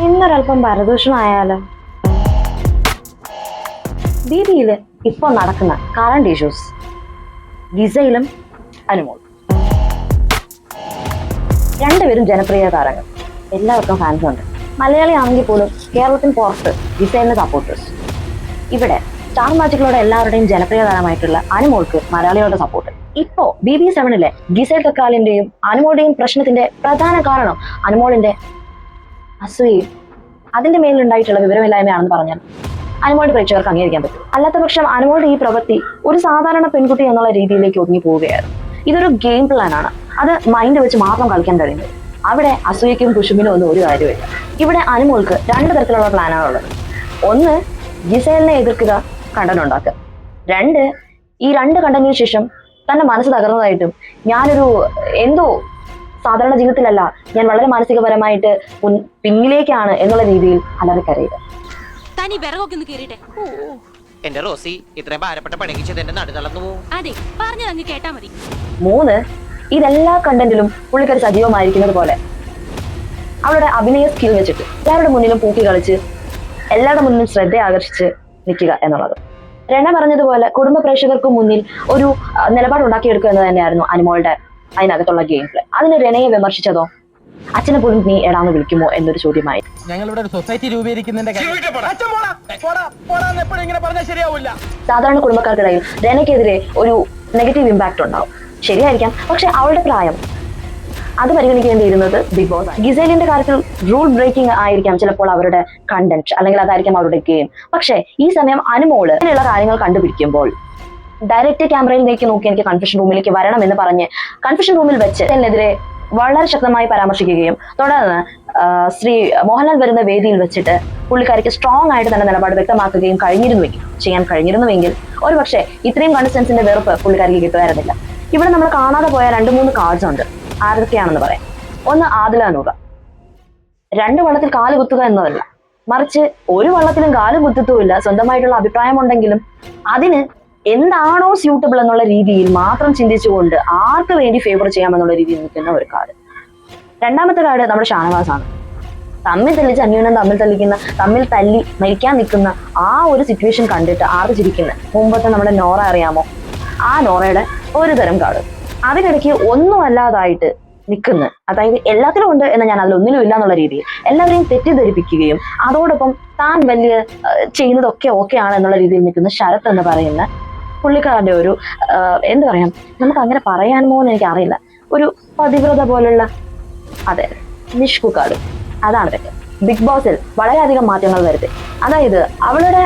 ഇന്നൊരൽപ്പം പരദൂഷണമായാലോ? ദീദിയിൽ ഇപ്പോൾ നടക്കുന്ന current issues, ഗിസയിലും അനുമോളും രണ്ടുപേരും ജനപ്രിയ താരങ്ങൾ, എല്ലാവർക്കും ഫാൻസ് ഉണ്ട്. മലയാളി ആണെങ്കിൽ പോലും കേരളത്തിന് പുറത്ത് ഗിസയിലിന് സപ്പോർട്ടേഴ്സ്. ഇവിടെ സ്റ്റാർ മാജിക്കിലൂടെ എല്ലാവരുടെയും ജനപ്രിയ താരമായിട്ടുള്ള അനുമോൾക്ക് മലയാളികളുടെ സപ്പോർട്ട്. ഇപ്പോ BB7-ലെ ഗിസേൽ തക്കാലിന്റെയും അനുമോളുടെയും പ്രശ്നത്തിന്റെ പ്രധാന കാരണം അനുമോളിന്റെ അസൂയയും അതിന്റെ മേലുണ്ടായിട്ടുള്ള വിവരമില്ലായ്മയാണെന്ന് പറഞ്ഞാൽ അനുമോളുടെ പ്രേക്ഷകർക്ക് അംഗീകരിക്കാൻ പറ്റും. അല്ലാത്ത പക്ഷം അനുമോളുടെ ഈ പ്രവൃത്തി ഒരു സാധാരണ പെൺകുട്ടി എന്നുള്ള രീതിയിലേക്ക് ഒതുങ്ങി പോവുകയായിരുന്നു. ഇതൊരു ഗെയിം പ്ലാൻ ആണ്. അത് മൈൻഡ് വെച്ച് മാത്രം കളിക്കാൻ കഴിയുന്നത്. അവിടെ അസൂയക്കും കുശുമ്പിനും ഒന്നും ഒരു കാര്യമില്ല. ഇവിടെ അനുമോൾക്ക് രണ്ട് തരത്തിലുള്ള പ്ലാനാണുള്ളത്. ഒന്ന്, ഗിസേലിനെ എതിർക്കുക, കണ്ടന്റ് ഉണ്ടാക്കുക. രണ്ട്, ഈ രണ്ട് കണ്ടന്റിന് ശേഷം തന്റെ മനസ്സ് തകർന്നതായിട്ടും ഞാനൊരു എന്തോ സാധാരണ ജീവിതത്തിലല്ല, ഞാൻ വളരെ മാനസികപരമായിട്ട് പിന്നിലേക്കാണ് എന്നുള്ള രീതിയിൽ അലറിക്കരയുക. എന്റെ റോസി ഇത്രയും ഭാരപ്പെട്ട പണിക്കിച്ചത് എന്റെ നടു തളർന്നു. അതെ, പറഞ്ഞതങ്ങ് കേട്ടാ മതി. മൂന്ന്, ഇതെല്ലാ കണ്ടന്റിലും പുള്ളിക്കാരി സജീവമായിരിക്കുന്നത് പോലെ അവളുടെ അഭിനയ സ്കിൽ വെച്ചിട്ട് എല്ലാവരുടെ മുന്നിലും പൂക്കി കളിച്ച് എല്ലാവരുടെ മുന്നിലും ശ്രദ്ധ ആകർഷിച്ച് നിൽക്കുക എന്നുള്ളത്. രേണ പറഞ്ഞതുപോലെ കുടുംബ പ്രേക്ഷകർക്ക് മുന്നിൽ ഒരു നിലപാടുണ്ടാക്കിയെടുക്കുക എന്ന് തന്നെയായിരുന്നു അനുമോളുടെ അതിനകത്തുള്ള ഗെയിം പ്ലേ. അതിന് രേണയെ വിമർശിച്ചതോ അച്ഛനെ പോലും നീ എടാന്ന് വിളിക്കുമോ എന്നൊരു ചോദ്യമായി. ഞങ്ങളിവിടെ ഒരു സൊസൈറ്റി രൂപീകരിക്കുന്നതിന്റെ സാധാരണ കുടുംബക്കാർക്കിടയിൽ രേണയ്ക്കെതിരെ ഒരു നെഗറ്റീവ് ഇമ്പാക്ട് ഉണ്ടാവും. ശരിയായിരിക്കാം, പക്ഷെ അവളുടെ പ്രായം അത് പരിഗണിക്കേണ്ടിയിരുന്നത് ബിഗ് ബോസ്. ഗിസേലിന്റെ കാര്യത്തിൽ റൂൾ ബ്രേക്കിംഗ് ആയിരിക്കാം ചിലപ്പോൾ അവരുടെ കണ്ടന്റ്, അല്ലെങ്കിൽ അതായിരിക്കാം അവരുടെ ഗെയിം. പക്ഷെ ഈ സമയം അനുമോള് അങ്ങനെയുള്ള കാര്യങ്ങൾ കണ്ടുപിടിക്കുമ്പോൾ ഡയറക്റ്റ് ക്യാമറയിലേക്ക് നോക്കി എനിക്ക് കൺഫെഷൻ റൂമിലേക്ക് വരണം എന്ന് പറഞ്ഞ് കൺഫെഷൻ റൂമിൽ വെച്ച് ഇതിനെതിരെ വളരെ ശക്തമായി പരാമർശിക്കുകയും തുടർന്ന് ശ്രീ മോഹൻലാൽ വരുന്ന വേദിയിൽ വെച്ചിട്ട് പുള്ളിക്കാരിക്ക് സ്ട്രോങ് ആയിട്ട് തന്നെ നിലപാട് വ്യക്തമാക്കുകയും ചെയ്യാൻ കഴിഞ്ഞിരുന്നുവെങ്കിൽ ഒരുപക്ഷെ ഇത്രയും കണ്ടസ്റ്റൻസിന്റെ വെറുപ്പ് പുള്ളിക്കാരിക്ക് കിട്ടുമായിരുന്നില്ല. ഇവിടെ നമ്മൾ കാണാതെ പോയ 2-3 കാർഡ്സ് ഉണ്ട്. ആരൊക്കെയാണെന്ന് പറയാം. ഒന്ന്, ആദില നൂറ. 2 വള്ളത്തിൽ കാല് കുത്തുക എന്നതല്ല, മറിച്ച് ഒരു വള്ളത്തിലും കാല് കുത്തുത്തുമില്ല. സ്വന്തമായിട്ടുള്ള അഭിപ്രായം ഉണ്ടെങ്കിലും അതിന് എന്താണോ സ്യൂട്ടബിൾ എന്നുള്ള രീതിയിൽ മാത്രം ചിന്തിച്ചുകൊണ്ട് ആർക്ക് വേണ്ടി ഫേവർ ചെയ്യാമെന്നുള്ള രീതിയിൽ നിൽക്കുന്ന ഒരു കാർഡ്. രണ്ടാമത്തെ കാർഡ് നമ്മുടെ ഷാനവാസ് ആണ്. തമ്മിൽ തെളിച്ച് അന്യോന്യം തമ്മിൽ തല്ലി മരിക്കാൻ നിൽക്കുന്ന ആ ഒരു സിറ്റുവേഷൻ കണ്ടിട്ട് ആർക്ക് ചിരിക്കുന്നത്? മുമ്പത്തെ നമ്മുടെ നോറ അറിയാമോ? ആ നോറയുടെ ഒരു തരം കാർഡ്. അതിനിടയ്ക്ക് ഒന്നും അല്ലാതായിട്ട് നിൽക്കുന്ന, അതായത് എല്ലാത്തിലും ഉണ്ട് എന്ന് ഞാൻ അതിലൊന്നിലും ഇല്ല എന്നുള്ള രീതിയിൽ എല്ലാവരെയും തെറ്റിദ്ധരിപ്പിക്കുകയും അതോടൊപ്പം താൻ വലിയ ചെയ്യുന്നതൊക്കെ ഓക്കെയാണ് എന്നുള്ള രീതിയിൽ നിൽക്കുന്ന ശരത് എന്ന് പറയുന്ന പുള്ളിക്കാരന്റെ ഒരു എന്താ പറയാ, നമുക്ക് അങ്ങനെ പറയാമോ എന്ന് എനിക്ക് അറിയില്ല, ഒരു പതിവ്രത പോലുള്ള, അതെ, നിഷ്കു കാർഡ്. അതാണ് ഇതൊക്കെ ബിഗ് ബോസിൽ വളരെയധികം മാറ്റങ്ങൾ വരുത്തി. അതായത് അവളുടെ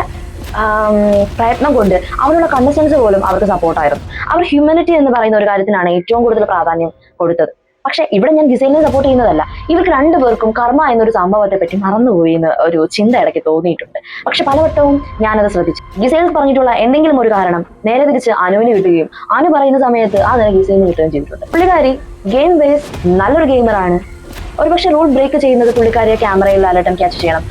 പ്രയത്നം കൊണ്ട് അവരുടെ കണ്ടസ്റ്റൻസ് പോലും അവർക്ക് സപ്പോർട്ടായിരുന്നു. അവർ ഹ്യൂമാനിറ്റി എന്ന് പറയുന്ന ഒരു കാര്യത്തിനാണ് ഏറ്റവും കൂടുതൽ പ്രാധാന്യം കൊടുത്തത്. പക്ഷെ ഇവിടെ ഞാൻ ഗിസേലിനെ സപ്പോർട്ട് ചെയ്യുന്നതല്ല, ഇവർക്ക് രണ്ടുപേർക്കും കർമ്മ എന്നൊരു സംഭവത്തെ പറ്റി മറന്നുപോയി എന്ന് ഒരു ചിന്ത ഇടയ്ക്ക് തോന്നിയിട്ടുണ്ട്. പക്ഷെ പലവട്ടവും ഞാനത് ശ്രദ്ധിച്ചു. ഗിസേൽ പറഞ്ഞിട്ടുള്ള എന്തെങ്കിലും ഒരു കാരണം നേരെ തിരിച്ച് അനുവിന് കിട്ടുകയും അനു പറയുന്ന സമയത്ത് ആ നേരെ ഗിസേലിന് കിട്ടുകയും ചെയ്തിട്ടുണ്ട്. പുള്ളിക്കാരി ഗെയിം ബേസ് നല്ലൊരു ഗെയിമറാണ്. ഒരുപക്ഷെ റൂൾ ബ്രേക്ക് ചെയ്യുന്നത് പുള്ളിക്കാരിയെ ക്യാമറയിൽ ലാലട്ടം ക്യാച്ച് ചെയ്യണം,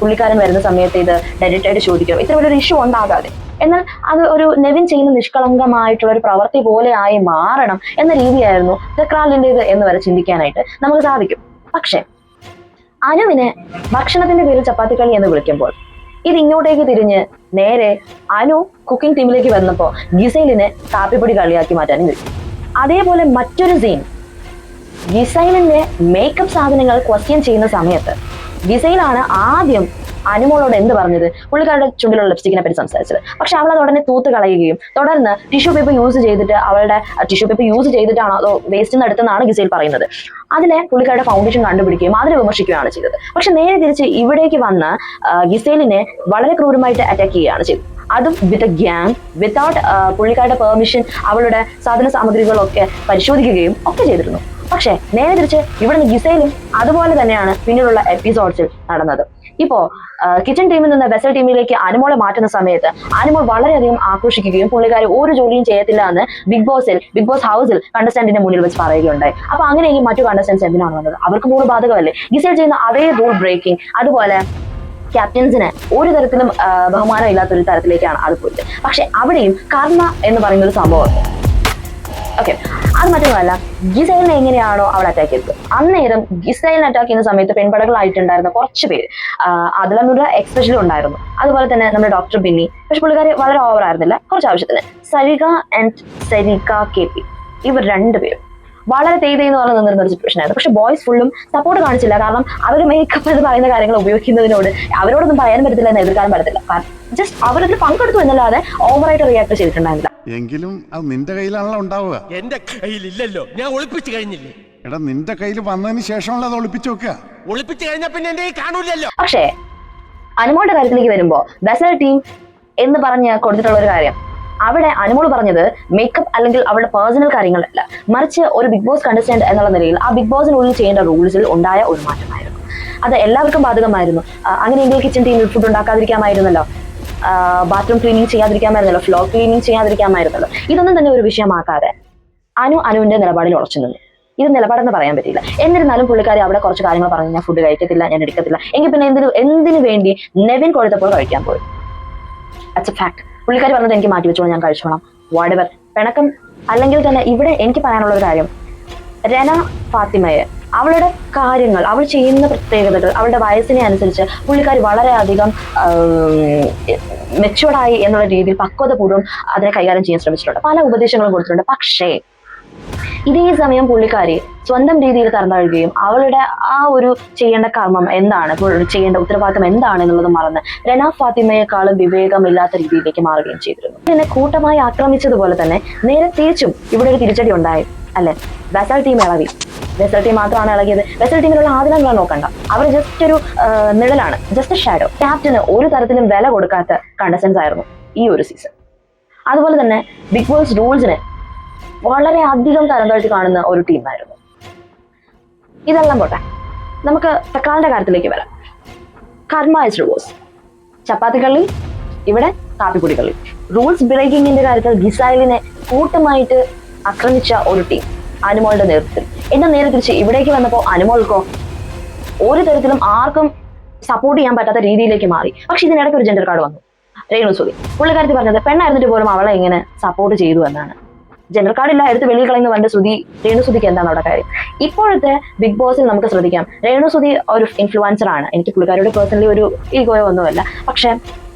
പുള്ളിക്കാരൻ വരുന്ന സമയത്ത് ഇത് ഡയറക്റ്റായിട്ട് ചോദിക്കണം, ഇത്ര വലിയൊരു ഇഷ്യൂ ഉണ്ടാകാതെ. എന്നാൽ അത് ഒരു നെവിൻ ചെയ്യുന്ന നിഷ്കളങ്കമായിട്ടുള്ള ഒരു പ്രവൃത്തി പോലെ ആയി മാറണം എന്ന രീതിയായിരുന്നു തെക്രാലിൻ്റെത് എന്ന് വരെ ചിന്തിക്കാനായിട്ട് നമുക്ക് സാധിക്കും. പക്ഷെ അനുവിനെ ഭക്ഷണത്തിന്റെ പേരിൽ ചപ്പാത്തിക്കളി എന്ന് വിളിക്കുമ്പോൾ ഇത് ഇങ്ങോട്ടേക്ക് തിരിഞ്ഞ് നേരെ അനു കുക്കിംഗ് ടീമിലേക്ക് വന്നപ്പോൾ ഗിസൈലിനെ കാപ്പിപ്പൊടി കളിയാക്കി മാറ്റാനും കഴിയും. അതേപോലെ മറ്റൊരു സീൻ, ഗിസൈലിന്റെ മേക്കപ്പ് സാധനങ്ങൾ ക്വസ്റ്റ്യൻ ചെയ്യുന്ന സമയത്ത് ഗിസൈലാണ് ആദ്യം അനുമോളോട് എന്ത് പറഞ്ഞത്? പുള്ളിക്കാരുടെ ചുണ്ടിലുള്ള ലിപ്സ്റ്റിക്കിനെ പറ്റി സംസാരിച്ചത്. പക്ഷെ അവൾ അത് ഉടനെ തൂത്ത് കളയുകയും തുടർന്ന് ടിഷ്യൂ പേപ്പർ യൂസ് ചെയ്തിട്ടാണോ അതോ വേസ്റ്റിൽ എടുത്തെന്നാണ് ഗിസൈൽ പറയുന്നത്. അതിലെ പുള്ളിക്കാരുടെ ഫൗണ്ടേഷൻ കണ്ടുപിടിക്കുകയും അതിനെ വിമർശിക്കുകയാണ് ചെയ്തത്. പക്ഷെ നേരെ തിരിച്ച് ഇവിടേക്ക് വന്ന് ഗിസൈലിനെ വളരെ ക്രൂരമായിട്ട് അറ്റാക്ക് ചെയ്യുകയാണ് ചെയ്തത്. അതും വിത്ത് എ ഗ്യാങ്, വിത്തൗട്ട് പുള്ളിക്കാരുടെ പെർമിഷൻ അവളുടെ സാധന സാമഗ്രികളൊക്കെ പരിശോധിക്കുകയും ഒക്കെ ചെയ്തിരുന്നു. പക്ഷെ നേരെ തിരിച്ച് ഇവിടുന്ന് ഗിസൈലും അതുപോലെ തന്നെയാണ് പിന്നീടുള്ള എപ്പിസോഡ്സിൽ നടന്നത്. ഇപ്പോ കിച്ചൺ ടീമിൽ നിന്ന് വെസൽ ടീമിലേക്ക് അനുമോളെ മാറ്റുന്ന സമയത്ത് അനുമോൾ വളരെയധികം ആക്രോശിക്കുകയും പുള്ളിക്കാരി ഒരു ജോലിയും ചെയ്യത്തില്ല എന്ന് ബിഗ് ബോസ് ഹൗസിൽ കണ്ടസ്റ്റന്റിന്റെ മുന്നിൽ വെച്ച് പറയുകയുണ്ടായി. അപ്പൊ അങ്ങനെയെങ്കിൽ മറ്റു കണ്ടസ്റ്റൻസ് എന്തിനാണ് വന്നത്? അവർക്ക് മൂന്ന് ബാധകമല്ലേ? ഗിസൈൽ ചെയ്യുന്ന അതേ റൂൾ ബ്രേക്കിംഗ്, അതുപോലെ ക്യാപ്റ്റൻസിന് ഒരു തരത്തിലും ബഹുമാനം ഇല്ലാത്തൊരു തരത്തിലേക്കാണ് അത് പോയിട്ട്. പക്ഷെ അവിടെയും കർമ്മ എന്ന് പറയുന്ന ഒരു സംഭവമുണ്ട്. ഓക്കെ, അത് മറ്റൊന്നുമല്ല, ഗിസൈലിനെ എങ്ങനെയാണോ അവൾ അറ്റാക്ക് ചെയ്തത്, അന്നേരം ഗിസൈലിനെ അറ്റാക്ക് ചെയ്യുന്ന സമയത്ത് പെൺപടകളായിട്ടുണ്ടായിരുന്ന കുറച്ച് പേര്, അതിലൂടെ എക്സ്പെഷ്യലി ഉണ്ടായിരുന്നു. അതുപോലെ തന്നെ നമ്മുടെ ഡോക്ടർ ബിന്നി, പക്ഷെ പുള്ളിക്കാരി വളരെ ഓവർ ആയിരുന്നില്ല, കുറച്ച് ആവശ്യത്തിന്. സരിക ആൻഡ് സരിക KP, ഇവർ രണ്ടുപേരും വളരെ എന്ന് പറഞ്ഞ് നിന്നിരുന്ന ഒരു സിറ്റുവേഷൻ ആയിരുന്നു. പക്ഷെ ബോയ്സ് ഫുള്ളും സപ്പോർട്ട് കാണിച്ചില്ല. കാരണം അവർ മേക്കപ്പ് എന്ന് പറയുന്ന കാര്യങ്ങൾ ഉപയോഗിക്കുന്നതിനോട് അവരോടൊന്നും പറയാൻ പറ്റത്തില്ല, എന്ന് എതിർക്കാനും പറ്റത്തില്ല. ജസ്റ്റ് അവരതിൽ പങ്കെടുത്തു എന്നല്ലാതെ ഓവറായിട്ട് റിയാക്ട് ചെയ്തിട്ടുണ്ടായിരുന്നില്ല. എങ്കിലും അത് നിന്റെ കയ്യിലാണല്ലോ ഉണ്ടാവുക. എന്റെ കയ്യിലില്ലല്ലോ, ഞാൻ ഒളിപ്പിച്ചു കഴിഞ്ഞില്ലേ. എടാ, നിന്റെ കയ്യിൽ വന്നതിന് ശേഷമല്ല അത് ഒളിപ്പിച്ചു വെക്കുക. ഒളിപ്പിച്ചു കഴിഞ്ഞാ പിന്നെ എന്റെ കാണൂലല്ലോ. പക്ഷേ അനുമോളുടെ കാര്യത്തിലേക്ക് വരുമ്പോ ബസൽ ടീം എന്ന് പറഞ്ഞ് കൊടുത്തിട്ടുള്ള ഒരു കാര്യം, അവിടെ അനുമോൾ പറഞ്ഞത് മേക്കപ്പ് അല്ലെങ്കിൽ അവളുടെ പേഴ്സണൽ കാര്യങ്ങളല്ല, മറിച്ച് ഒരു ബിഗ് ബോസ് കണ്ടസ്റ്റന്റ് എന്നുള്ള നിലയിൽ ആ ബിഗ് ബോസിനുള്ളിൽ ചെയ്യേണ്ട റൂൾസിൽ ഉണ്ടായ ഒരു മാറ്റമായിരുന്നു. അത് എല്ലാവർക്കും ബാധകമായിരുന്നു. അങ്ങനെയെങ്കിൽ കിച്ചൺ ടീമിൽ ഫുഡ് ഉണ്ടാക്കാതിരിക്കാമായിരുന്നല്ലോ, ബാത്റൂം ക്ലീനിങ് ചെയ്യാതിരിക്കാമായിരുന്നല്ലോ, ഫ്ലോർ ക്ലീനിങ് ചെയ്യാതിരിക്കാമായിരുന്നല്ലോ. ഇതൊന്നും തന്നെ ഒരു വിഷയമാക്കാതെ അനുവിന്റെ നിലപാടിൽ ഉറച്ചു നിന്നു. ഇത് നിലപാടെന്ന് പറയാൻ പറ്റില്ല. എന്നിരുന്നാലും പുള്ളിക്കാരി അവിടെ കുറച്ച് കാര്യങ്ങൾ പറഞ്ഞു, ഞാൻ ഫുഡ് കഴിക്കത്തില്ല, ഞാൻ എടുക്കത്തില്ല. എങ്കിൽ പിന്നെ എന്തിനു വേണ്ടി നെവിൻ കൊടുത്തപ്പോൾ കഴിക്കാൻ പോയി? That's A fact. പുള്ളിക്കാരി പറഞ്ഞത് എനിക്ക് മാറ്റി വെച്ചോളാം, ഞാൻ കഴിച്ചോളാം, വാട്ടെവർ. പിണക്കം അല്ലെങ്കിൽ തന്നെ ഇവിടെ എനിക്ക് പറയാനുള്ള ഒരു കാര്യം, രന ഫാത്തിമയെ, അവളുടെ കാര്യങ്ങൾ, അവൾ ചെയ്യുന്ന പ്രത്യേകതകൾ, അവളുടെ വയസ്സിനെ അനുസരിച്ച് പുള്ളിക്കാരി വളരെയധികം മെച്ചുവർഡായി എന്നുള്ള രീതിയിൽ പക്വതപൂർവ്വം അതിനെ കൈകാര്യം ചെയ്യാൻ ശ്രമിച്ചിട്ടുണ്ട്, പല ഉപദേശങ്ങളും കൊടുത്തിട്ടുണ്ട്. പക്ഷേ ഇതേ സമയം പുള്ളിക്കാരി സ്വന്തം രീതിയിൽ തറന്നഴുകുകയും അവളുടെ ആ ഒരു ചെയ്യേണ്ട കർമ്മം എന്താണ്, ചെയ്യേണ്ട ഉത്തരവാദിത്തം എന്താണ് എന്നുള്ളത് മറന്ന് രന ഫാത്തിമയെക്കാളും വിവേകമില്ലാത്ത രീതിയിലേക്ക് മാറുകയും ചെയ്തിരുന്നു. ഇതിനെ കൂട്ടമായി ആക്രമിച്ചതുപോലെ തന്നെ നേരെ തിരിച്ചും ഇവിടെ ഒരു തിരിച്ചടി ഉണ്ടായി അല്ലെ. ബസൽ ടീം ഇളവി. ബസൽ ടീം മാത്രമാണ് ഇളകിയത്. ബസൽ ടീമിലുള്ള ആദിലങ്ങൾ നോക്കണ്ട, അവർ ജസ്റ്റ് ഒരു നിഴലാണ്, ജസ്റ്റ് ഷാഡോ. ക്യാപ്റ്റന് ഒരു തരത്തിലും വില കൊടുക്കാത്ത കണ്ടസ്റ്റൻസ് ആയിരുന്നു ഈ ഒരു സീസൺ. അതുപോലെ തന്നെ ബിഗ് ബോസ് റൂൾസിനെ വളരെ അധികം തരം താഴ്ത്തി കാണുന്ന ഒരു ടീമായിരുന്നു. ഇതെല്ലാം പോട്ടെ, നമുക്ക് തക്കാളിന്റെ കാര്യത്തിലേക്ക് വരാം. കർമ്മ ഇസ് റിവേഴ്സ്. ചപ്പാത്തി കളി, ഇവിടെ കാപ്പിപ്പൊടി കളി. റൂൾസ് ബ്രേക്കിങ്ങിന്റെ കാര്യത്തിൽ ഗിസൈലിനെ കൂട്ടമായിട്ട് ആക്രമിച്ച ഒരു ടീം അനുമോളുടെ നേതൃത്വത്തിൽ. എന്നെ നേരെ തിരിച്ച് ഇവിടേക്ക് വന്നപ്പോൾ അനുമോൾക്കോ ഒരു തരത്തിലും ആർക്കും സപ്പോർട്ട് ചെയ്യാൻ പറ്റാത്ത രീതിയിലേക്ക് മാറി. പക്ഷെ ഇതിനിടയ്ക്ക് ഒരു ജെൻഡർ കാർഡ് വന്നു. രേണുസുതി പുള്ളിക്കാരത്തി പറഞ്ഞത് പെണ്ണായിരുന്നിട്ട് പോലും അവളെ ഇങ്ങനെ സപ്പോർട്ട് ചെയ്തു എന്നാണ്. ജെൻഡർ കാർഡില്ല, എടുത്ത് വെളിയിൽ കളയുന്ന പറഞ്ഞ രേണുസുതിക്ക് എന്താണ് അവിടെ കാര്യം? ഇപ്പോഴത്തെ ബിഗ് ബോസിൽ നമുക്ക് ശ്രദ്ധിക്കാം, രേണുസുതി ഒരു ഇൻഫ്ലുവൻസർ ആണ്. എനിക്ക് പുള്ളിക്കാരുടെ പേഴ്സണലി ഒരു ഈഗോയോ ഒന്നുമല്ല. പക്ഷെ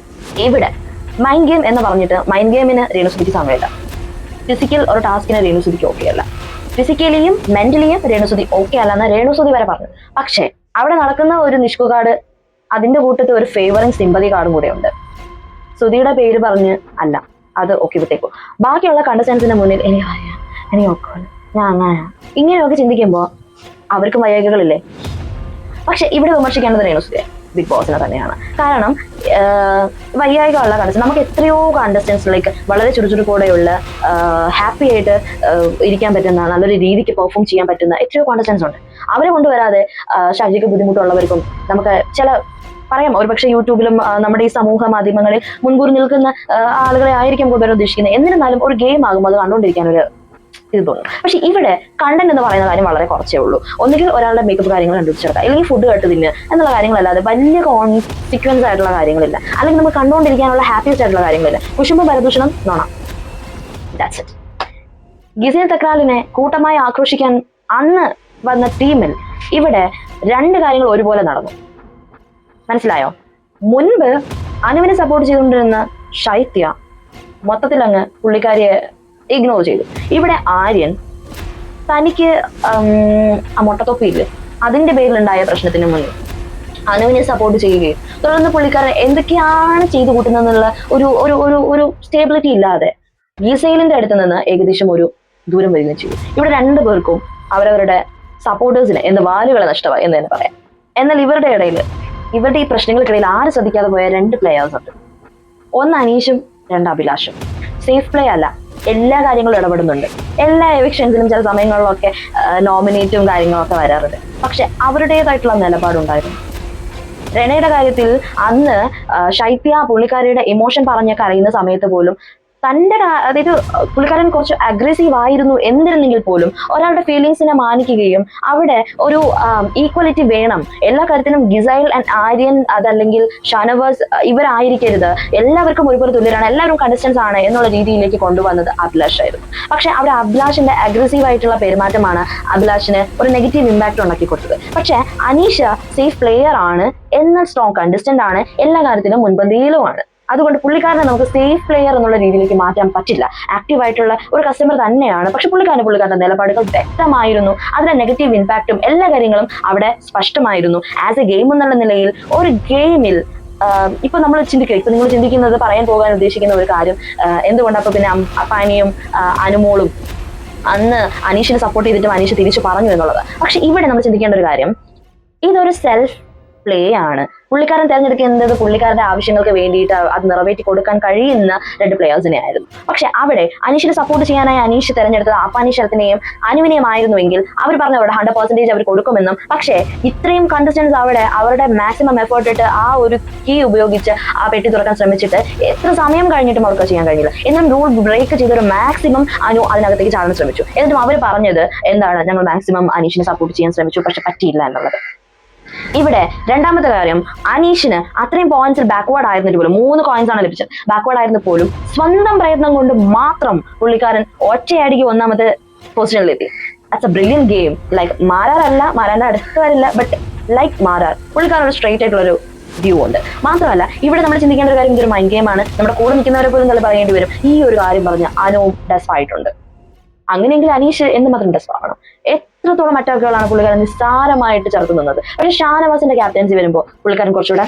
ഇവിടെ മൈൻഡ് ഗെയിം എന്ന് പറഞ്ഞിട്ട് മൈൻഡ് ഗെയിമിന് രേണുസുതിക്ക് സമയമില്ല. ഫിസിക്കൽ ഒരു ടാസ്കിന് രേണുസുതിക്ക് ഓക്കെ അല്ല. ഫിസിക്കലിയും മെന്റലിയും രേണുസുതി ഓക്കെ അല്ല എന്ന് രേണുസുതി വരെ പറഞ്ഞു. പക്ഷെ അവിടെ നടക്കുന്ന ഒരു നിഷ്കു കാർഡ്, അതിന്റെ കൂട്ടത്തിൽ ഒരു ഫേവറിങ് സിമ്പതി കാർഡും കൂടെ ഉണ്ട്. സുധിയുടെ പേര് പറഞ്ഞ് അല്ല, അത് ഓക്കെ വിട്ടേക്കും. ബാക്കിയുള്ള കണ്ടസ്റ്റൻസിന്റെ മുന്നിൽ എനിക്ക് ഓക്കെ, ഞാൻ അങ്ങനെ ഇങ്ങനെയൊക്കെ ചിന്തിക്കുമ്പോൾ അവർക്കും വൈകാരികളില്ലേ? പക്ഷെ ഇവിടെ വിമർശിക്കേണ്ടത് രേണുസുതിയെ, ബിഗ് ബോസിനെ തന്നെയാണ്. കാരണം വൈകാരികമുള്ള കണ്ടസ്റ്റൻസ്, നമുക്ക് എത്രയോ കണ്ടസ്റ്റൻസിലേക്ക് വളരെ ചുറുചുറുക്കോടെയുള്ള ഹാപ്പി ആയിട്ട് ഇരിക്കാൻ പറ്റുന്ന, നല്ലൊരു രീതിക്ക് പെർഫോം ചെയ്യാൻ പറ്റുന്ന എത്രയോ കണ്ടസ്റ്റൻസ് ഉണ്ട്. അവരെ കൊണ്ടുവരാതെ ശാരീരിക ബുദ്ധിമുട്ടുള്ളവർക്കും നമുക്ക് ചില പറയാം, ഒരുപക്ഷെ യൂട്യൂബിലും നമ്മുടെ ഈ സമൂഹ മാധ്യമങ്ങളിൽ മുൻകൂർ നിൽക്കുന്ന ആളുകളെ ആയിരിക്കും കൂടുതൽ ഉദ്ദേശിക്കുന്നത്. എന്നിരുന്നാലും ഒരു ഗെയിം ആകുമ്പോൾ അത് കണ്ടുകൊണ്ടിരിക്കാൻ ഒരു ഇത് തോന്നും. പക്ഷെ ഇവിടെ കണ്ടന്റ് എന്ന് പറയുന്ന കാര്യം വളരെ കുറച്ചേ ഉള്ളൂ. ഒന്നുകിൽ ഒരാളുടെ മേക്കപ്പ് കാര്യങ്ങൾ കണ്ടുപിടിച്ചെടുക്കുക, അല്ലെങ്കിൽ ഫുഡ് കേട്ടതിന് എന്നുള്ള കാര്യങ്ങളല്ലാതെ വലിയ കോൺസിക്വൻസ് ആയിട്ടുള്ള കാര്യങ്ങളില്ല. അല്ലെങ്കിൽ നമുക്ക് കണ്ടുകൊണ്ടിരിക്കാനുള്ള ഹാപ്പിയസ്റ്റ് ആയിട്ടുള്ള കാര്യങ്ങളില്ല. കുശുമ്പ് പരദൂഷണം നോണ. That's it. ഗിസൈൽ തക്രാലിനെ കൂട്ടമായി ആക്രോശിക്കാൻ അന്ന് വന്ന ടീമിൽ ഇവിടെ രണ്ട് കാര്യങ്ങൾ ഒരുപോലെ നടന്നു. മനസ്സിലായോ? മുൻപ് അനുവിനെ സപ്പോർട്ട് ചെയ്തുകൊണ്ടിരുന്ന ശൈത്യ മൊത്തത്തിൽ അങ്ങ് പുള്ളിക്കാരിയെ ഇഗ്നോർ ചെയ്തു. ഇവിടെ ആര്യൻ തനിക്ക് ആ മുട്ടത്തൊപ്പിയില്ലേ, അതിന്റെ പേരിലുണ്ടായ പ്രശ്നത്തിന് മുന്നിൽ അനുവിനെ സപ്പോർട്ട് ചെയ്യുകയും തുടർന്ന് പുള്ളിക്കാരൻ എന്തൊക്കെയാണ് ചെയ്തു കൂട്ടുന്നതെന്നുള്ള ഒരു ഒരു ഒരു ഒരു സ്റ്റേബിലിറ്റി ഇല്ലാതെ ഗിസൈലിന്റെ അടുത്ത് നിന്ന് ഏകദേശം ഒരു ദൂരം വരികയും ചെയ്തു. ഇവിടെ രണ്ടു പേർക്കും അവരവരുടെ സപ്പോർട്ടേഴ്സിന് എന്ന് വാലുകളെ നഷ്ടമായി എന്ന് തന്നെ പറയാം. എന്നാൽ ഇവരുടെ ഇടയിൽ, ഇവരുടെ ഈ പ്രശ്നങ്ങൾക്കിടയിൽ ആരും ശ്രദ്ധിക്കാതെ പോയ രണ്ട് പ്ലേയേഴ്സ് ഉണ്ട്. ഒന്ന് അനീഷും, രണ്ട് അഭിലാഷും. സേഫ് പ്ലേ അല്ല, എല്ലാ കാര്യങ്ങളും ഇടപെടുന്നുണ്ട്. എല്ലാ എവിക്ഷൻസിലും ചില സമയങ്ങളിലൊക്കെ നോമിനേറ്റും കാര്യങ്ങളൊക്കെ വരാറുണ്ട്. പക്ഷെ അവരുടേതായിട്ടുള്ള നിലപാടുണ്ടായിരുന്നു. റെനയുടെ കാര്യത്തിൽ അന്ന് ശൈത്യ പുള്ളിക്കാരിയുടെ ഇമോഷൻ പറഞ്ഞൊക്കെ അറിയുന്ന സമയത്ത് പോലും തൻ്റെ അതായത് പുള്ളിക്കാരൻ കുറച്ച് അഗ്രസീവ് ആയിരുന്നു എന്നിരുന്നെങ്കിൽ പോലും ഒരാളുടെ ഫീലിങ്സിനെ മാനിക്കുകയും അവിടെ ഒരു ഈക്വലിറ്റി വേണം എല്ലാ കാര്യത്തിലും ഗിസൈൽ ആൻഡ് ആര്യൻ അതല്ലെങ്കിൽ ഷാനവാസ് ഇവരായിരിക്കരുത്, എല്ലാവർക്കും ഒരുപോലെ തുല്യരാണ്, എല്ലാവരും കണ്ടസ്റ്റൻസ് ആണ് എന്നുള്ള രീതിയിലേക്ക് കൊണ്ടുവന്നത് അഭിലാഷ് ആയിരുന്നു. പക്ഷെ അവിടെ അഭിലാഷിന്റെ അഗ്രസീവ് ആയിട്ടുള്ള പെരുമാറ്റമാണ് അഭിലാഷിന് ഒരു നെഗറ്റീവ് ഇമ്പാക്ട് ഉണ്ടാക്കി കൊടുത്തത്. പക്ഷെ അനീഷ സേഫ് പ്ലെയർ ആണ്, എന്നാൽ സ്ട്രോങ് കണ്ടസ്റ്റന്റ് ആണ്, എല്ലാ കാര്യത്തിലും മുൻപന്തിയിലുമാണ്. അതുകൊണ്ട് പുള്ളിക്കാരനെ നമുക്ക് സേഫ് പ്ലെയർ എന്നുള്ള രീതിയിലേക്ക് മാറ്റാൻ പറ്റില്ല. ആക്റ്റീവ് ആയിട്ടുള്ള ഒരു കസ്റ്റമർ തന്നെയാണ്. പക്ഷെ പുള്ളിക്കാരന്റെ നിലപാടുകൾ വ്യക്തമായിരുന്നു. അതിന്റെ നെഗറ്റീവ് ഇമ്പാക്റ്റും എല്ലാ കാര്യങ്ങളും അവിടെ സ്പഷ്ടമായിരുന്നു. ആസ് എ ഗെയിം എന്നുള്ള നിലയിൽ ഒരു ഗെയിമിൽ ഇപ്പൊ നമ്മൾ ചിന്തിക്കുക, ഇപ്പൊ നിങ്ങൾ ചിന്തിക്കുന്നത് പറയാൻ പോകാൻ ഉദ്ദേശിക്കുന്ന ഒരു കാര്യം എന്തുകൊണ്ടാണ് അപ്പൊ പിന്നെ അപ്പാനിയും അനുമോളും അന്ന് അനീഷിനെ സപ്പോർട്ട് ചെയ്തിട്ടും അനീഷ് തിരിച്ചു പറഞ്ഞു എന്നുള്ളത്. പക്ഷെ ഇവിടെ നമ്മൾ ചിന്തിക്കേണ്ട ഒരു കാര്യം, ഇതൊരു സെൽഫ് പ്ലേ ആണ്. പുള്ളിക്കാരൻ തിരഞ്ഞെടുക്കുന്നത് പുള്ളിക്കാരന്റെ ആവശ്യങ്ങൾക്ക് വേണ്ടിയിട്ട് അത് നിറവേറ്റി കൊടുക്കാൻ കഴിയുന്ന 2 പ്ലെയേഴ്സിനെ ആയിരുന്നു. പക്ഷെ അവിടെ അനീഷിനെ സപ്പോർട്ട് ചെയ്യാനായി അനീഷ് തിരഞ്ഞെടുത്തത് അപ്പാനി ശരത്തിനെയും അനുവിനെയും ആയിരുന്നുവെങ്കിൽ അവർ പറഞ്ഞു അവിടെ 100% അവർ കൊടുക്കുമെന്നും. പക്ഷേ ഇത്രയും കണ്ടസ്റ്റൻസ് അവിടെ അവരുടെ മാക്സിമം എഫേർട്ട് ഇട്ട് ആ ഒരു കീ ഉപയോഗിച്ച് ആ പെട്ടി തുറക്കാൻ ശ്രമിച്ചിട്ട് എത്ര സമയം കഴിഞ്ഞിട്ടും അവർക്ക് ചെയ്യാൻ കഴിഞ്ഞില്ല. എന്നാലും റൂൾ ബ്രേക്ക് ചെയ്തൊരു മാക്സിമം അനു അതിനകത്തേക്ക് ചാടാൻ ശ്രമിച്ചു. എന്നിട്ടും അവർ പറഞ്ഞത് എന്താണ്, ഞങ്ങൾ മാക്സിമം അനീഷിനെ സപ്പോർട്ട് ചെയ്യാൻ ശ്രമിച്ചു, പക്ഷെ പറ്റിയില്ല എന്നുള്ളത്. ഇവിടെ രണ്ടാമത്തെ കാര്യം, അനീഷിന് അത്രയും പോയിന്റ്സിൽ ബാക്ക്വേർഡ് ആയിരുന്നിട്ട് പോലും 3 കോയിൻസ് ആണ് ലഭിച്ചത്. ബാക്ക്വേർഡ് ആയിരുന്നു പോലും സ്വന്തം പ്രയത്നം കൊണ്ട് മാത്രം പുള്ളിക്കാരൻ ഒറ്റയടിക്ക് 1ാമത്തെ പൊസിഷനിലെത്തി. That's a brilliant game. Like മാരാറല്ല, മാരാന്റെ അടുത്ത് വരില്ല, ബട്ട് ലൈക്ക് മാരാർ പുള്ളിക്കാരൻ ഒരു സ്ട്രേറ്റ് ആയിട്ടുള്ള ഒരു വ്യൂ ഉണ്ട്. മാത്രമല്ല ഇവിടെ നമ്മൾ ചിന്തിക്കേണ്ട ഒരു കാര്യം, ഇതൊരു മൈൻഡ് ഗെയിമാണ്. നമ്മുടെ കൂടെ നിൽക്കുന്നവരെ പോലും നമ്മൾ പറയേണ്ടി വരും, ഈ ഒരു കാര്യം പറഞ്ഞ് അനുവും ഡെഫ് ആയിട്ടുണ്ട്. അങ്ങനെയെങ്കിൽ അനീഷ് എന്തുമാത്രം ഡെഫ് ആവണം. എത്രത്തോളം അറ്റാക്കുകളാണ് പുള്ളിക്കാരൻ നിസ്സാരമായിട്ട് ചേർത്ത് നിന്നത്. പക്ഷെ ഷാനവാസിന്റെ ക്യാപ്റ്റൻസി വരുമ്പോൾ പുള്ളിക്കാരൻ കുറച്ചുകൂടെ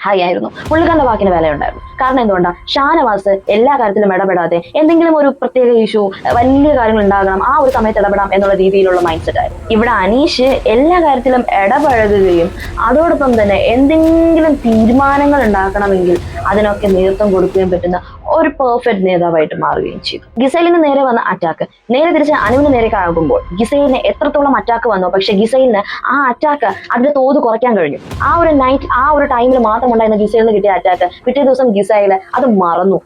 ഹൈ ആയിരുന്നു. പുള്ളിക്കാരന്റെ വാക്കിന് വിലയുണ്ടായിരുന്നു. കാരണം എന്തുകൊണ്ടാണ്, ഷാനവാസ് എല്ലാ കാര്യത്തിലും ഇടപെടാതെ എന്തെങ്കിലും ഒരു പ്രത്യേക ഇഷ്യൂ വലിയ കാര്യങ്ങൾ ഉണ്ടാകണം, ആ ഒരു സമയത്ത് ഇടപെടാം എന്നുള്ള രീതിയിലുള്ള മൈൻഡ് സെറ്റ് ആയിരുന്നു. ഇവിടെ അനീഷ് എല്ലാ കാര്യത്തിലും ഇടപഴകുകയും അതോടൊപ്പം തന്നെ എന്തെങ്കിലും തീരുമാനങ്ങൾ ഉണ്ടാക്കണമെങ്കിൽ അതിനൊക്കെ നേതൃത്വം കൊടുക്കുകയും പറ്റുന്ന ഒരു പെർഫെക്റ്റ് നേതാവായിട്ട് മാറുകയും ചെയ്തു. ഗിസൈലിന് നേരെ വന്ന അറ്റാക്ക് നേരെ തിരിച്ച് അനുവിന് നേരേക്ക് ആകുമ്പോൾ ഗിസൈലിന് എത്രത്തോളം അറ്റാക്ക് വന്നോ, പക്ഷെ ഗിസൈലിന് ആ അറ്റാക്ക് അതിന്റെ തോത് കുറയ്ക്കാൻ കഴിഞ്ഞു. ആ ഒരു നൈറ്റ് ആ ഒരു ടൈമിൽ മാത്രം ഉണ്ടായിരുന്ന ഗിസൈലിന് കിട്ടിയ അറ്റാക്ക് പിറ്റേ ദിവസം ഗിസൈല് അത് മറന്നു,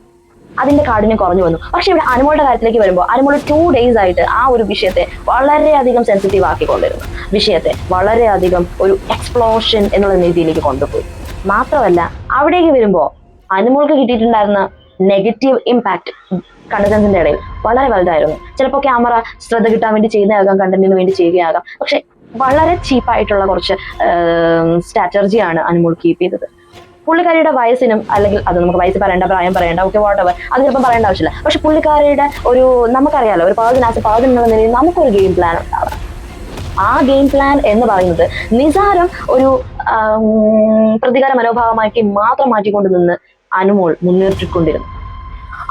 അതിന്റെ കാഠിന്യം കുറഞ്ഞു വന്നു. പക്ഷെ ഇവിടെ അനുമോളുടെ കാര്യത്തിലേക്ക് വരുമ്പോൾ അനുമോൾ 2 days ആയിട്ട് ആ ഒരു വിഷയത്തെ വളരെയധികം സെൻസിറ്റീവ് ആക്കിക്കൊണ്ടിരുന്നു. വിഷയത്തെ വളരെയധികം ഒരു എക്സ്പ്ലോഷൻ എന്നുള്ള രീതിയിലേക്ക് കൊണ്ടുപോയി. മാത്രമല്ല അവിടേക്ക് വരുമ്പോൾ അനുമോൾക്ക് കിട്ടിയിട്ടുണ്ടായിരുന്ന നെഗറ്റീവ് ഇമ്പാക്ട് കണ്ടസ്റ്റൻസിന്റെ ഇടയിൽ വളരെ വലുതായിരുന്നു. ചിലപ്പോൾ ക്യാമറ ശ്രദ്ധ കിട്ടാൻ വേണ്ടി ചെയ്യുന്നതാകാം, കണ്ടന്റിന് വേണ്ടി ചെയ്യുകയാകാം. പക്ഷെ വളരെ ചീപ്പായിട്ടുള്ള കുറച്ച് സ്ട്രാറ്റജിയാണ് അനുമോൾ കീപ്പ് ചെയ്തത്. പുള്ളിക്കാരിയുടെ വയസ്സിനും, അല്ലെങ്കിൽ അത് നമുക്ക് വയസ്സ് പറയേണ്ട, പ്രായം പറയേണ്ട, ഓക്കെ വാട്ടെവർ, അത് ചിലപ്പോൾ പറയേണ്ട ആവശ്യമില്ല. പക്ഷെ പുള്ളിക്കാരിയുടെ ഒരു നമുക്കറിയാലോ, ഒരു പേഴ്സൺ ആസ് എ പേഴ്സൺ എന്നുള്ള നിലയിൽ നമുക്കൊരു ഗെയിം പ്ലാൻ ഉണ്ടാവാം. ആ ഗെയിം പ്ലാൻ എന്ന് പറയുന്നത് നിസാരം ഒരു പ്രതികാര മനോഭാവമാക്കി മാത്രം മാറ്റിക്കൊണ്ട് നിന്ന് അനുമോൾ മുന്നേറിക്കൊണ്ടിരുന്നു.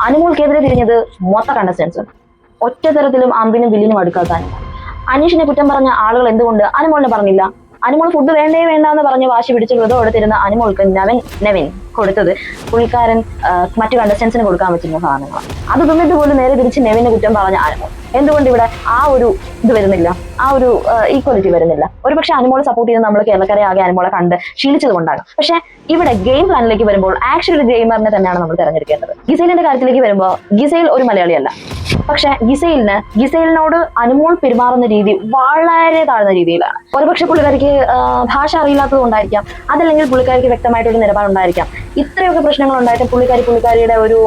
അനുമോൾക്കെതിരെ തിരിഞ്ഞത് മൊത്ത കണ്ടസ്റ്റൻസ്. ഒറ്റ തരത്തിലും അമ്പിനും വില്ലിനും അടുക്കാത്ത അനീഷിനെ കുറ്റം പറഞ്ഞ ആളുകൾ എന്തുകൊണ്ട് അനുമോളിനെ പറഞ്ഞില്ല? അനുമോൾ ഫുഡ് വേണ്ടേ വേണ്ട എന്ന് പറഞ്ഞ് വാശി പിടിച്ച് വ്രതം എടുത്തിരുന്ന അനുമോൾക്ക് നെവിൻ കൊടുത്തത് പുള്ളിക്കാരൻ മറ്റു കണ്ടസ്റ്റൻസിന് കൊടുക്കാൻ പറ്റുന്ന സാധനങ്ങളാണ്. അത് തിന്നിട്ട് പോലും നേരെ തിരിച്ച് നെവിനെ കുറ്റം പറഞ്ഞ അനുമോൾ. എന്തുകൊണ്ട് ഇവിടെ ആ ഒരു ഇത് വരുന്നില്ല, ആ ഒരു ഈക്വാലിറ്റി വരുന്നില്ല? ഒരുപക്ഷെ അനുമോളെ സപ്പോർട്ട് ചെയ്ത് നമ്മൾ കേരളക്കരെ ആകെ അനുമോളെ കണ്ട് ശീലിച്ചത് കൊണ്ടാകും. പക്ഷെ ഇവിടെ ഗെയിം പ്ലാനിലേക്ക് വരുമ്പോൾ ആക്ച്വലി ഒരു ഗെയിമറിനെ തന്നെയാണ് നമ്മൾ തിരഞ്ഞെടുക്കേണ്ടത്. ഗിസൈലിന്റെ കാര്യത്തിലേക്ക് വരുമ്പോൾ ഗിസൈൽ ഒരു മലയാളിയല്ല. പക്ഷെ ഗിസൈലിനോട് അനുമോൾ പെരുമാറുന്ന രീതി വളരെ താഴ്ന്ന രീതിയിലാണ്. ഒരുപക്ഷെ പുള്ളിക്കാരിക്ക് ഭാഷ അറിയില്ലാത്തത് കൊണ്ടായിരിക്കാം, അതല്ലെങ്കിൽ പുള്ളിക്കാരിക്ക് വ്യക്തമായിട്ടൊരു നിലപാടുണ്ടായിരിക്കാം. ഇത്രയൊക്കെ പ്രശ്നങ്ങൾ ഉണ്ടായിട്ട് പുള്ളിക്കാരിയുടെ ഒരു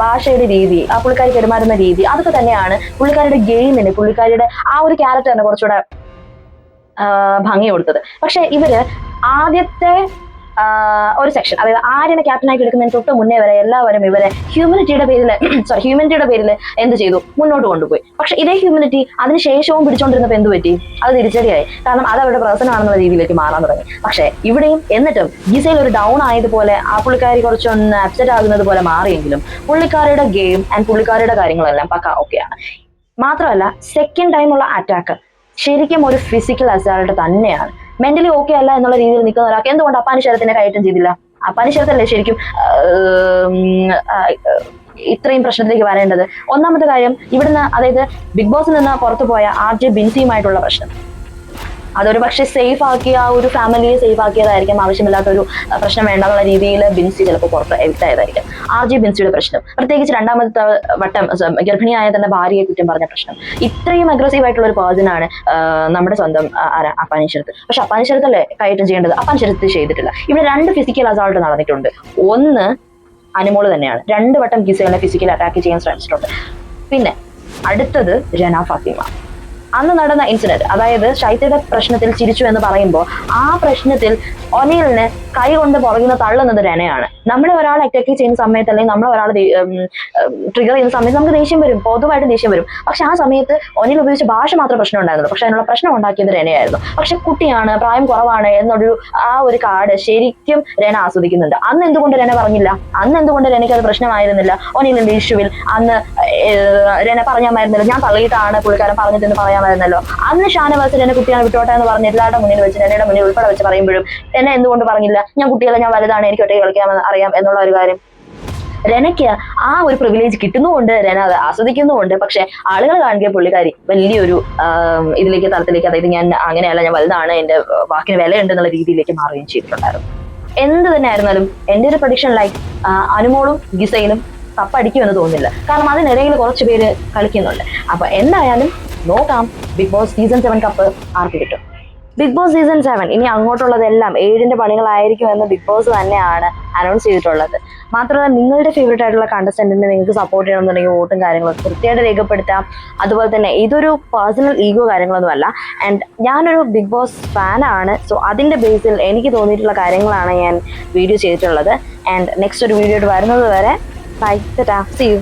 ഭാഷയുടെ രീതി, ആ പുള്ളിക്കാരി പെരുമാറുന്ന രീതി, അതൊക്കെ തന്നെയാണ് പുള്ളിക്കാരിയുടെ ഗെയിമിന്, പുള്ളിക്കാരിയുടെ ആ ഒരു ക്യാരക്ടറിന് കുറച്ചുകൂടെ ഭംഗി കൊടുത്തത്. പക്ഷെ ഇവര് ആദ്യത്തെ ഒരു സെക്ഷൻ, അതായത് ആര്യനെ ക്യാപ്റ്റനായിട്ട് എടുക്കുന്നതിന് തൊട്ട് മുന്നേ വരെ എല്ലാവരും ഇവരെ ഹ്യൂമനിറ്റിയുടെ പേരിൽ എന്ത് ചെയ്തു, മുന്നോട്ട് കൊണ്ടുപോയി. പക്ഷെ ഇതേ ഹ്യൂമനിറ്റി അതിനുശേഷവും പിടിച്ചോണ്ടിരുന്നപ്പോൾ എന്ത് പറ്റി? അത് തിരിച്ചടിയായി. കാരണം അത് അവരുടെ പ്രവർത്തനമാണെന്നുള്ള രീതിയിലേക്ക് മാറാൻ തുടങ്ങി. പക്ഷെ ഇവിടെയും എന്നിട്ടും ഗിസയിൽ ഒരു ഡൗൺ ആയതുപോലെ ആ പുള്ളിക്കാരി കുറച്ചൊന്ന് അപ്സെറ്റ് ആകുന്നത് പോലെ മാറിയെങ്കിലും പുള്ളിക്കാരിയുടെ ഗെയിം ആൻഡ് പുള്ളിക്കാരിയുടെ കാര്യങ്ങളെല്ലാം പക്ക ഓക്കെയാണ്. മാത്രമല്ല സെക്കൻഡ് ടൈമുള്ള അറ്റാക്ക് ശരിക്കും ഒരു ഫിസിക്കൽ അസാൾട്ട് തന്നെയാണ്. മെന്റലി ഓക്കെ അല്ല എന്നുള്ള രീതിയിൽ നിൽക്കുന്ന ഒരാൾക്ക് എന്തുകൊണ്ട് അപ്പാനി ശരത്തിനെ കയറ്റം ചെയ്തില്ല? അപ്പാനി ശരത്തല്ലേ ശരിക്കും ഇത്രയും പ്രശ്നത്തിലേക്ക് വരേണ്ടത്. ഒന്നാമത്തെ കാര്യം, ഇവിടുന്ന് അതായത് ബിഗ് ബോസിൽ നിന്ന് പുറത്തു പോയ RJ ബിൻസിയുമായിട്ടുള്ള പ്രശ്നം. അതൊരു പക്ഷേ സേഫ് ആക്കിയ ആ ഒരു ഫാമിലിയെ സേഫ് ആക്കിയതായിരിക്കും, ആവശ്യമില്ലാത്തൊരു പ്രശ്നം വേണ്ടെന്നുള്ള രീതിയിൽ ബിൻസി ചിലപ്പോൾ പുറത്ത് എവിക്റ്റായതായിരിക്കും. RJ ബിൻസിയുടെ പ്രശ്നം, പ്രത്യേകിച്ച് രണ്ടാമത്തെ വട്ടം ഗർഭിണിയായ തന്റെ ഭാര്യയെ കുറ്റം പറഞ്ഞ പ്രശ്നം, ഇത്രയും അഗ്രസീവ് ആയിട്ടുള്ള ഒരു പേഴ്സൺ ആണ് നമ്മുടെ സ്വന്തം അപ്പാനി ശരത്ത്. പക്ഷെ അപ്പാനി ശരത്തല്ലേ കയറ്റം ചെയ്യേണ്ടത്, അപ്പാനി ശരത്ത് ചെയ്തിട്ടില്ല. ഇവിടെ 2 ഫിസിക്കൽ അസാൾട്ട് നടന്നിട്ടുണ്ട്. ഒന്ന് അനുമോള് തന്നെയാണ് 2 വട്ടം ഗിസേലിനെ ഫിസിക്കൽ അറ്റാക്ക് ചെയ്യാൻ ശ്രമിച്ചിട്ടുണ്ട്. പിന്നെ അടുത്തത് രന ഫാത്തിമ. അന്ന് നടന്ന ഇൻസിഡന്റ്, അതായത് ശൈത്യയുടെ പ്രശ്നത്തിൽ ചിരിച്ചു എന്ന് പറയുമ്പോൾ ആ പ്രശ്നത്തിൽ ഒനിയലിനെ കൈ കൊണ്ട് പുറകിന്ന് തള്ളുന്നത് രനയാണ്. നമ്മളെ ഒരാൾ അറ്റാക്ക് ചെയ്യുന്ന സമയത്ത് അല്ലെങ്കിൽ നമ്മളെ ഒരാൾ ട്രിഗർ ചെയ്യുന്ന സമയത്ത് നമുക്ക് ദേഷ്യം വരും, പൊതുവായിട്ട് ദേഷ്യം വരും. പക്ഷെ ആ സമയത്ത് ഒനിയൽ ഉപയോഗിച്ച ഭാഷ മാത്രം പ്രശ്നം ഉണ്ടായിരുന്നുള്ളൂ. പക്ഷെ അതിനുള്ള പ്രശ്നം ഉണ്ടാക്കിയത് രനയായിരുന്നു. പക്ഷെ കുട്ടിയാണ്, പ്രായം കുറവാണ് എന്നൊരു ആ ഒരു കാർഡ് ശരിക്കും രന ആസ്വദിക്കുന്നുണ്ട്. അന്ന് എന്തുകൊണ്ട് രന പറഞ്ഞില്ല? അന്ന് എന്തുകൊണ്ട് രനയ്ക്ക് അത് പ്രശ്നമായിരുന്നില്ല? ഒനിയലിന്റെ ഇഷ്യൂവിൽ അന്ന് രന പറഞ്ഞാമായിരുന്നില്ല, ഞാൻ തള്ളിയിട്ടാണ് പുള്ളിക്കാരൻ പറഞ്ഞതെന്ന് പറയാമായിരുന്നല്ലോ. അന്ന് ഷാനവാസ് രന കുട്ടിയാണ് വിട്ടോട്ടെ എന്ന് പറഞ്ഞ് എല്ലാവരുടെ മുന്നിൽ വെച്ച്, രനയുടെ മുന്നിൽ ഉൾപ്പെടെ വെച്ച് പറയുമ്പോഴും രന എന്തുകൊണ്ട് പറഞ്ഞില്ല? ഞാൻ കുട്ടികളെ, ഞാൻ വലുതാണ്, എനിക്ക് ഒറ്റയ്ക്ക് കളിക്കാമെന്ന് അറിയാം എന്നുള്ള ഒരു കാര്യം. രനയ്ക്ക് ആ ഒരു പ്രിവിലേജ് കിട്ടുന്നുമുണ്ട്, രന അത് ആസ്വദിക്കുന്നുമുണ്ട്. പക്ഷെ ആളുകൾ കാണുക പുള്ളിക്കാരി വലിയൊരു ഇതിലേക്ക് തലത്തിലേക്ക്, അതായത് ഞാൻ അങ്ങനെയല്ല, ഞാൻ വലുതാണ്, എന്റെ വാക്കിന് വിലയുണ്ട് എന്നുള്ള രീതിയിലേക്ക് മാറുകയും ചെയ്തിട്ടുണ്ടായിരുന്നു. എന്ത് തന്നെ ആയിരുന്നാലും എൻ്റെ ഒരു പ്രഡിക്ഷൻ ലൈക്ക് അനുമോളും ഗിസയിലും കപ്പടിക്കുമെന്ന് തോന്നുന്നില്ല. കാരണം അതിനിടയിൽ കുറച്ച് പേര് കളിക്കുന്നുണ്ട്. അപ്പൊ എന്തായാലും നോക്കാം ബിഗ് ബോസ് സീസൺ 7 കപ്പ് ആർക്ക് കിട്ടും. ബിഗ് ബോസ് സീസൺ 7 ഇനി അങ്ങോട്ടുള്ളതെല്ലാം 7ന്റെ പണികളായിരിക്കും എന്ന് ബിഗ് ബോസ് തന്നെയാണ് അനൗൺസ് ചെയ്തിട്ടുള്ളത്. മാത്രമല്ല നിങ്ങളുടെ ഫേവറേറ്റ് ആയിട്ടുള്ള കണ്ടസ്റ്റന്റിനെ നിങ്ങൾക്ക് സപ്പോർട്ട് ചെയ്യണമെന്നുണ്ടെങ്കിൽ വോട്ടും കാര്യങ്ങളൊക്കെ കൃത്യമായിട്ട് രേഖപ്പെടുത്താം. അതുപോലെ തന്നെ ഇതൊരു പേഴ്സണൽ ഈഗോ കാര്യങ്ങളൊന്നുമല്ല. ആൻഡ് ഞാനൊരു ബിഗ് ബോസ് ഫാനാണ്. സോ അതിൻ്റെ ബേസിൽ എനിക്ക് തോന്നിയിട്ടുള്ള കാര്യങ്ങളാണ് ഞാൻ വീഡിയോ ചെയ്തിട്ടുള്ളത്. ആൻഡ് നെക്സ്റ്റ് ഒരു വീഡിയോ ആയിട്ട് വരുന്നത് വരെ ബൈ, ടാറ്റാ, സീ യു.